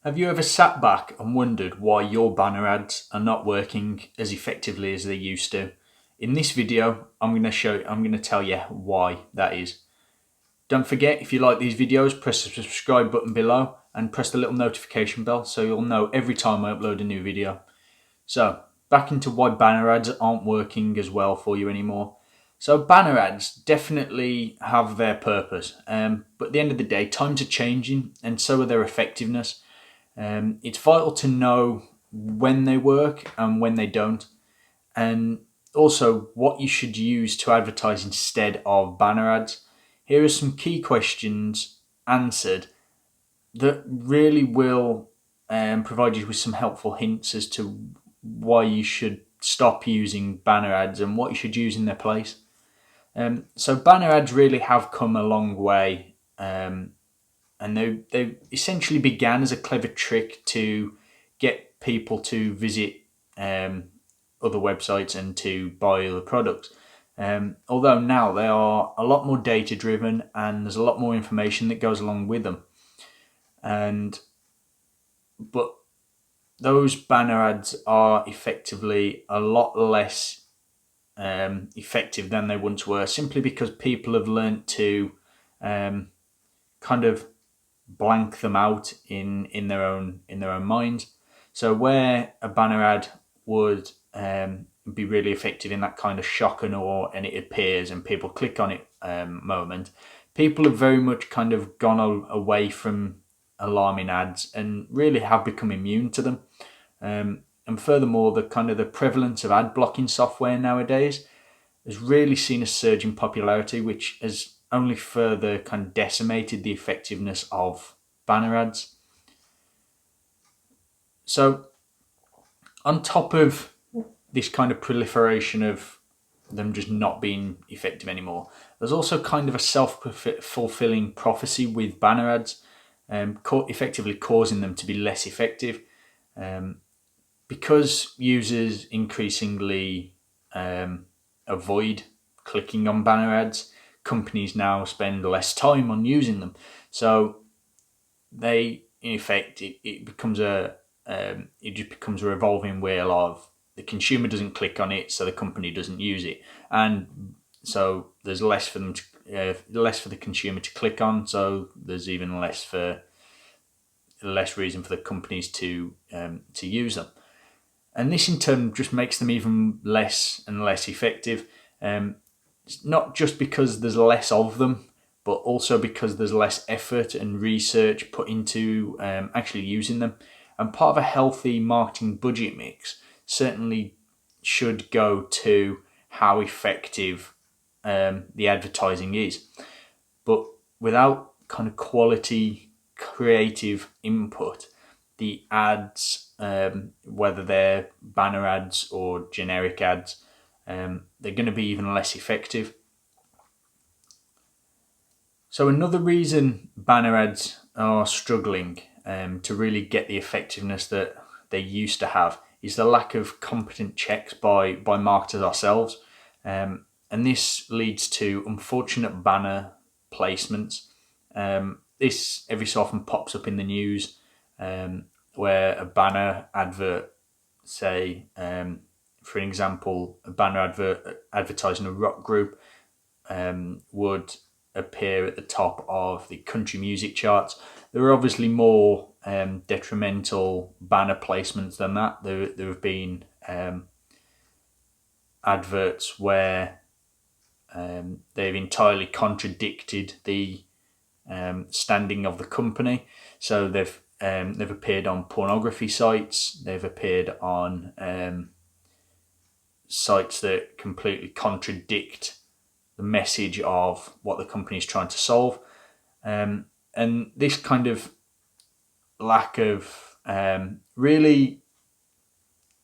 Have you ever sat back and wondered why your banner ads are not working as effectively as they used to? In this video, I'm going to tell you why that is. Don't forget, if you like these videos, press the subscribe button below and press the little notification bell so you'll know every time I upload a new video. So, back into why banner ads aren't working as well for you anymore. So banner ads definitely have their purpose, but at the end of the day, times are changing and so are their effectiveness. It's vital to know when they work and when they don't, and also what you should use to advertise instead of banner ads. Here are some key questions answered that really will provide you with some helpful hints as to why you should stop using banner ads and what you should use in their place. So banner ads really have come a long way. And they essentially began as a clever trick to get people to visit other websites and to buy other products. Although now they are a lot more data driven and there's a lot more information that goes along with them. But those banner ads are effectively a lot less effective than they once were, simply because people have learnt to kind of blank them out in their own minds. So where a banner ad would be really effective in that kind of shock and awe and it appears and people click on it moment, people have very much kind of gone away from alarming ads and really have become immune to them. And furthermore, the prevalence of ad blocking software nowadays has really seen a surge in popularity, which has only further kind of decimated the effectiveness of banner ads. So on top of this kind of proliferation of them just not being effective anymore, there's also kind of a self-fulfilling prophecy with banner ads, effectively causing them to be less effective. Because users increasingly avoid clicking on banner ads, companies now spend less time on using them. So they, in effect, it just becomes a revolving wheel of the consumer doesn't click on it, so the company doesn't use it, and so there's less for them less for the consumer to click on. So there's even less reason for the companies to use them. And this in turn just makes them even less and less effective. It's not just because there's less of them, but also because there's less effort and research put into actually using them. And part of a healthy marketing budget mix certainly should go to how effective the advertising is. But without kind of quality creative input, the ads, whether they're banner ads or generic ads, they're going to be even less effective. So another reason banner ads are struggling to really get the effectiveness that they used to have is the lack of competent checks by marketers ourselves. And this leads to unfortunate banner placements. This every so often pops up in the news, where a banner advert, say, for example, a banner advert advertising a rock group would appear at the top of the country music charts. There are obviously more detrimental banner placements than that. There have been adverts where they've entirely contradicted the standing of the company. So they've appeared on pornography sites. They've appeared on sites that completely contradict the message of what the company is trying to solve. And this kind of lack of really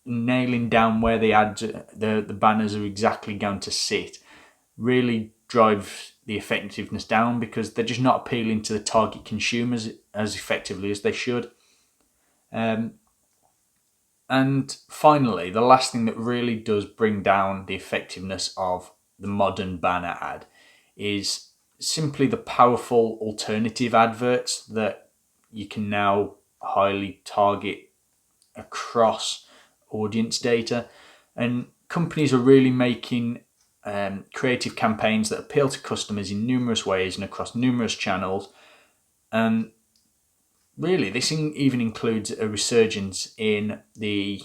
nailing down where the ads, the banners are exactly going to sit, really drives the effectiveness down, because they're just not appealing to the target consumers as effectively as they should. And finally, the last thing that really does bring down the effectiveness of the modern banner ad is simply the powerful alternative adverts that you can now highly target across audience data, and companies are really making creative campaigns that appeal to customers in numerous ways and across numerous channels. And really, this even includes a resurgence in the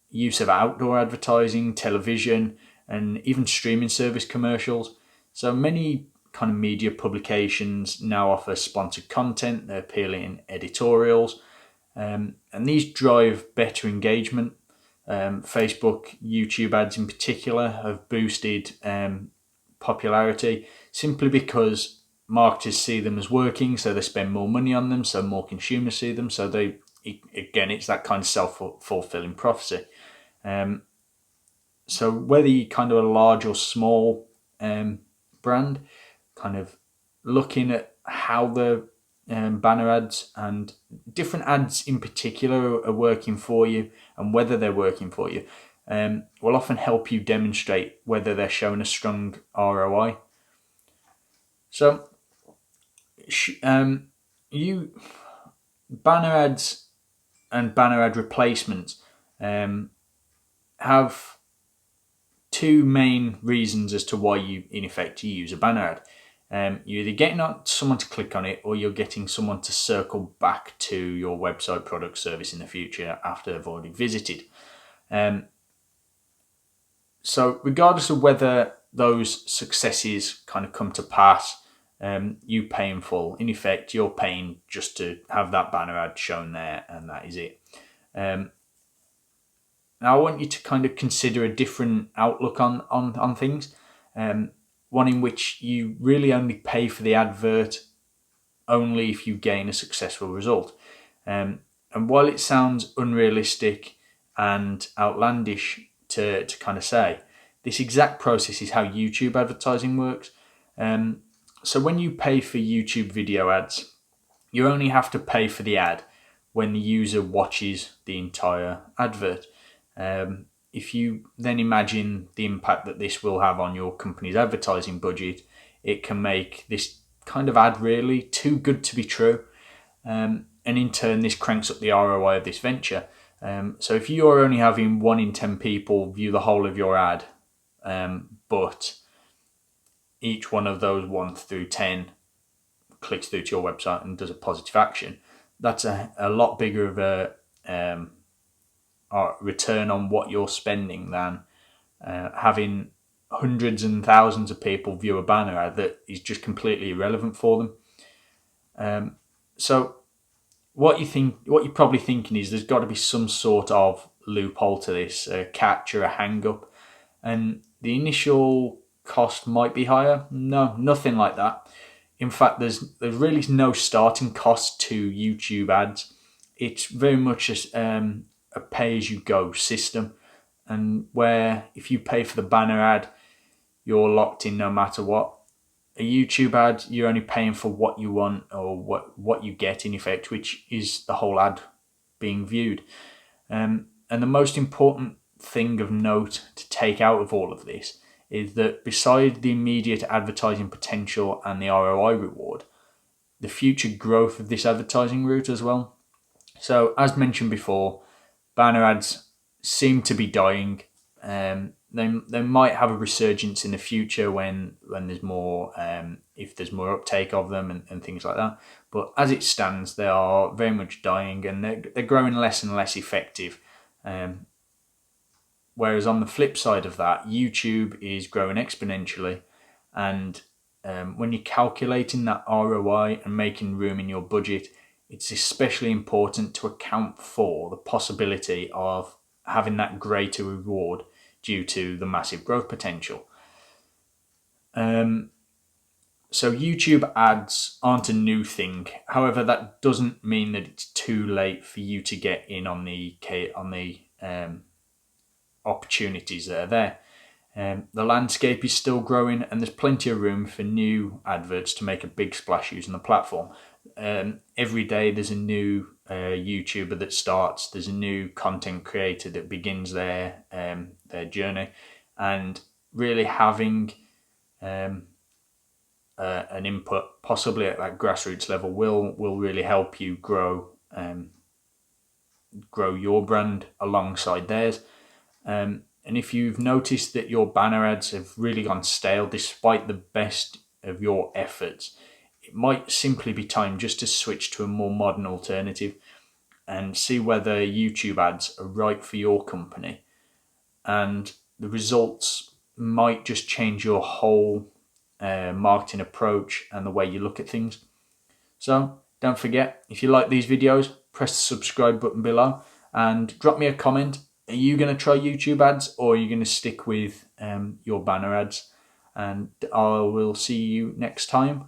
use of outdoor advertising, television, and even streaming service commercials. So many kind of media publications now offer sponsored content. They're appealing editorials, and these drive better engagement. Facebook, YouTube ads in particular have boosted popularity simply because marketers see them as working, so they spend more money on them, so more consumers see them. So it's that kind of self-fulfilling prophecy. So whether you're kind of a large or small brand, kind of looking at how the banner ads and different ads in particular are working for you and whether they're working for you will often help you demonstrate whether they're showing a strong ROI. So you banner ads and banner ad replacements have two main reasons as to why you use a banner ad. You're either getting someone to click on it, or you're getting someone to circle back to your website, product, service in the future after they've already visited. So regardless of whether those successes kind of come to pass, you pay in full. In effect, you're paying just to have that banner ad shown there, and that is it. Now, I want you to kind of consider a different outlook on things. One in which you really only pay for the advert only if you gain a successful result. And while it sounds unrealistic and outlandish to kind of say, this exact process is how YouTube advertising works. So when you pay for YouTube video ads, you only have to pay for the ad when the user watches the entire advert. If you then imagine the impact that this will have on your company's advertising budget, it can make this kind of ad really too good to be true. And in turn, this cranks up the ROI of this venture. So if you're only having 1 in 10 people view the whole of your ad, but each one of those 1 through 10 clicks through to your website and does a positive action, that's a lot bigger of a return on what you're spending than having hundreds and thousands of people view a banner ad that is just completely irrelevant for them. So what you're probably thinking is there's got to be some sort of loophole to this, a catch or a hang up, and the initial cost might be higher. No, nothing like that. In fact, there's really no starting cost to YouTube ads. It's very much a pay-as-you-go system, and where if you pay for the banner ad, you're locked in no matter what. A YouTube ad, you're only paying for what you want or what you get in effect, which is the whole ad being viewed. And the most important thing of note to take out of all of this is that beside the immediate advertising potential and the ROI reward, the future growth of this advertising route as well. So as mentioned before, banner ads seem to be dying. They might have a resurgence in the future when there's more, if there's more uptake of them and things like that. But as it stands, they are very much dying, and they're growing less and less effective. Whereas on the flip side of that, YouTube is growing exponentially, and when you're calculating that ROI and making room in your budget, it's especially important to account for the possibility of having that greater reward due to the massive growth potential. So YouTube ads aren't a new thing. However, that doesn't mean that it's too late for you to get in on the opportunities that are there. The landscape is still growing, and there's plenty of room for new adverts to make a big splash using the platform. Every day there's a new YouTuber that starts, there's a new content creator that begins their journey, and really having an input, possibly at that grassroots level, will really help you grow your brand alongside theirs. And if you've noticed that your banner ads have really gone stale despite the best of your efforts, it might simply be time just to switch to a more modern alternative and see whether YouTube ads are right for your company. And the results might just change your whole marketing approach and the way you look at things. So don't forget, if you like these videos, press the subscribe button below and drop me a comment. Are you going to try YouTube ads, or are you going to stick with your banner ads? And I will see you next time.